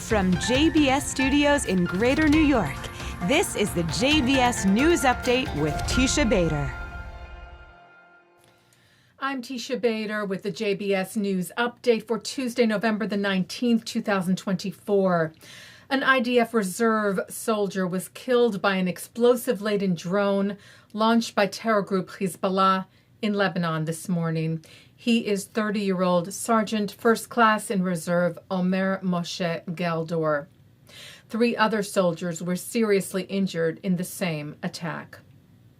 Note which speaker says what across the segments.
Speaker 1: From JBS Studios in Greater New York, this is the JBS News Update with Teisha Bader.
Speaker 2: I'm Teisha Bader with the JBS News Update for Tuesday, November the 19th, 2024. An IDF reserve soldier was killed by an explosive-laden drone launched by terror group Hezbollah in Lebanon this morning. He is 30-year-old Sergeant First Class in Reserve Omer Moshe Geldor. 3 other soldiers were seriously injured in the same attack.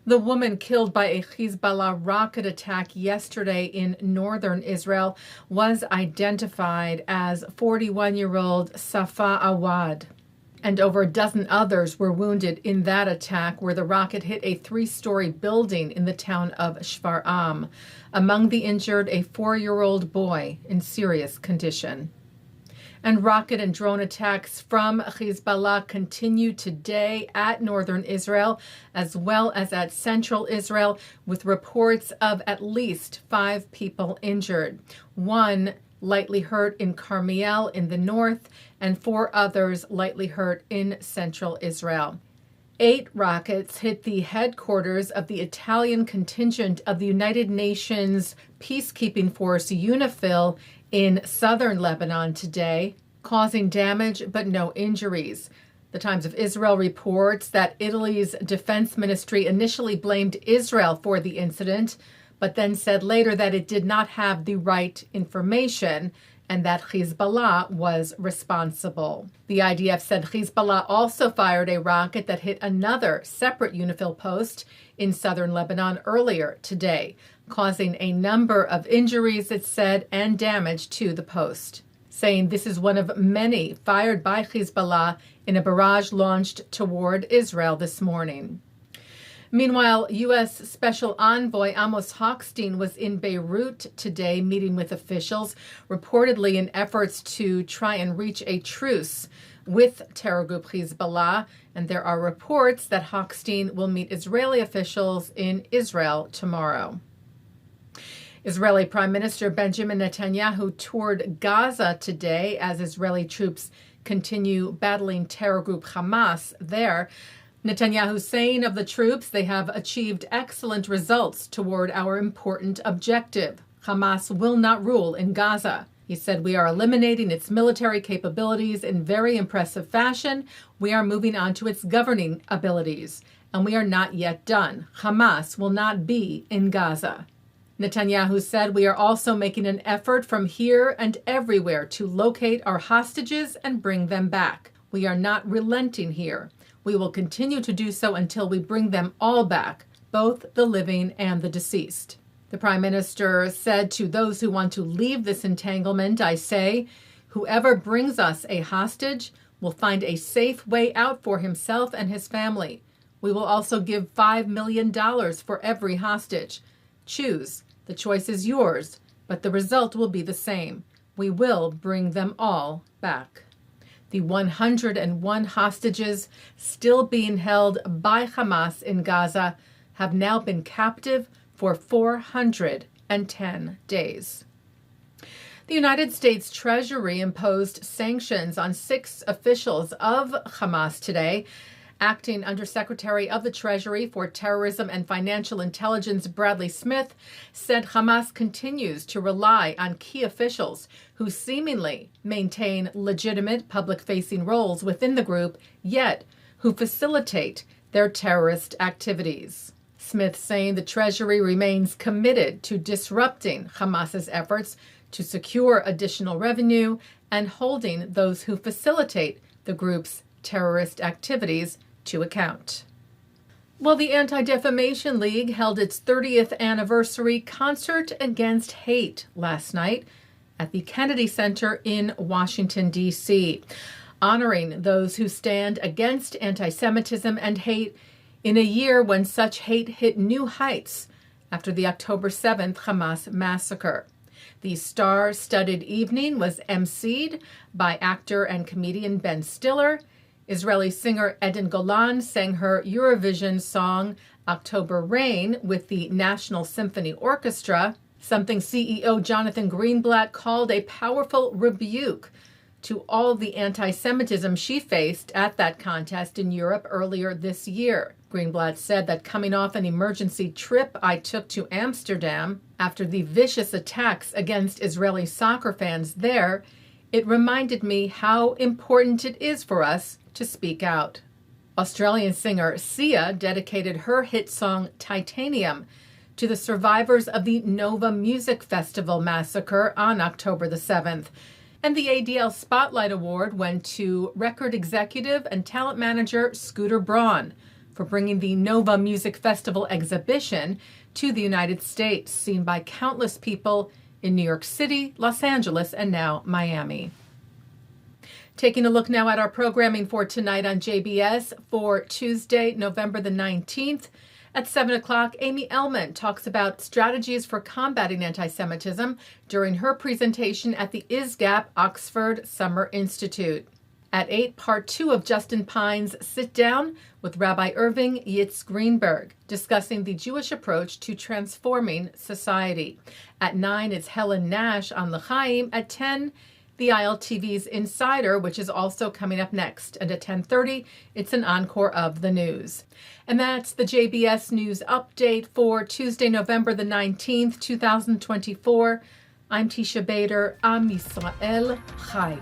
Speaker 2: The woman killed by a Hezbollah rocket attack yesterday in northern Israel was identified as 41-year-old Safa Awad. And over a dozen others were wounded in that attack where the rocket hit a 3-story building in the town of Shfar'am. Among the injured, a 4-year-old boy in serious condition. And rocket and drone attacks from Hezbollah continue today at northern Israel as well as at central Israel, with reports of at least 5 people injured. 1 lightly hurt in Carmiel in the north, and 4 others lightly hurt in central Israel. 8 rockets hit the headquarters of the Italian contingent of the United Nations peacekeeping force UNIFIL in southern Lebanon today, causing damage but no injuries. The Times of Israel reports that Italy's defense ministry initially blamed Israel for the incident, but then said later that it did not have the right information and that Hezbollah was responsible. The IDF said Hezbollah also fired a rocket that hit another separate UNIFIL post in southern Lebanon earlier today, causing a number of injuries, it said, and damage to the post, saying this is one of many fired by Hezbollah in a barrage launched toward Israel this morning. Meanwhile, U.S. Special Envoy Amos Hochstein was in Beirut today meeting with officials, reportedly in efforts to try and reach a truce with terror group Hezbollah. And there are reports that Hochstein will meet Israeli officials in Israel tomorrow. Israeli Prime Minister Benjamin Netanyahu toured Gaza today as Israeli troops continue battling terror group Hamas there. Netanyahu saying of the troops, they have achieved excellent results toward our important objective. Hamas will not rule in Gaza. He said, we are eliminating its military capabilities in very impressive fashion. We are moving on to its governing abilities. And we are not yet done. Hamas will not be in Gaza. Netanyahu said, we are also making an effort from here and everywhere to locate our hostages and bring them back. We are not relenting here. We will continue to do so until we bring them all back, both the living and the deceased. The Prime Minister said to those who want to leave this entanglement, I say, whoever brings us a hostage will find a safe way out for himself and his family. We will also give $5 million for every hostage. Choose. The choice is yours, but the result will be the same. We will bring them all back. The 101 hostages still being held by Hamas in Gaza have now been captive for 410 days. The United States Treasury imposed sanctions on 6 officials of Hamas today. Acting Undersecretary of the Treasury for Terrorism and Financial Intelligence Bradley Smith said Hamas continues to rely on key officials who seemingly maintain legitimate public-facing roles within the group, yet who facilitate their terrorist activities. Smith saying the Treasury remains committed to disrupting Hamas's efforts to secure additional revenue and holding those who facilitate the group's terrorist activities to account. Well, the Anti-Defamation League held its 30th anniversary concert against hate last night at the Kennedy Center in Washington, D.C., honoring those who stand against anti-Semitism and hate in a year when such hate hit new heights after the October 7th Hamas massacre. The star-studded evening was emceed by actor and comedian Ben Stiller. Israeli singer Eden Golan sang her Eurovision song October Rain with the National Symphony Orchestra, something CEO Jonathan Greenblatt called a powerful rebuke to all the anti-Semitism she faced at that contest in Europe earlier this year. Greenblatt said that coming off an emergency trip I took to Amsterdam after the vicious attacks against Israeli soccer fans there, it reminded me how important it is for us to speak out. Australian singer Sia dedicated her hit song Titanium to the survivors of the Nova Music Festival massacre on October the 7th. And the ADL Spotlight Award went to record executive and talent manager Scooter Braun for bringing the Nova Music Festival exhibition to the United States, seen by countless people in New York City, Los Angeles, and now Miami. Taking a look now at our programming for tonight on JBS for Tuesday, November the 19th. At 7 o'clock, Amy Elman talks about strategies for combating anti-Semitism during her presentation at the ISGAP-Oxford Summer Institute. At 8, part 2 of Justin Pine's Sit Down with Rabbi Irving Yitz Greenberg, discussing the Jewish approach to transforming society. At 9, it's Helen Nash on L'chaim. At 10, the ILTV's Insider, which is also coming up next. And at 10:30, it's an encore of the news. And that's the JBS News Update for Tuesday, November the 19th, 2024. I'm Teisha Bader. Am Yisrael Chai.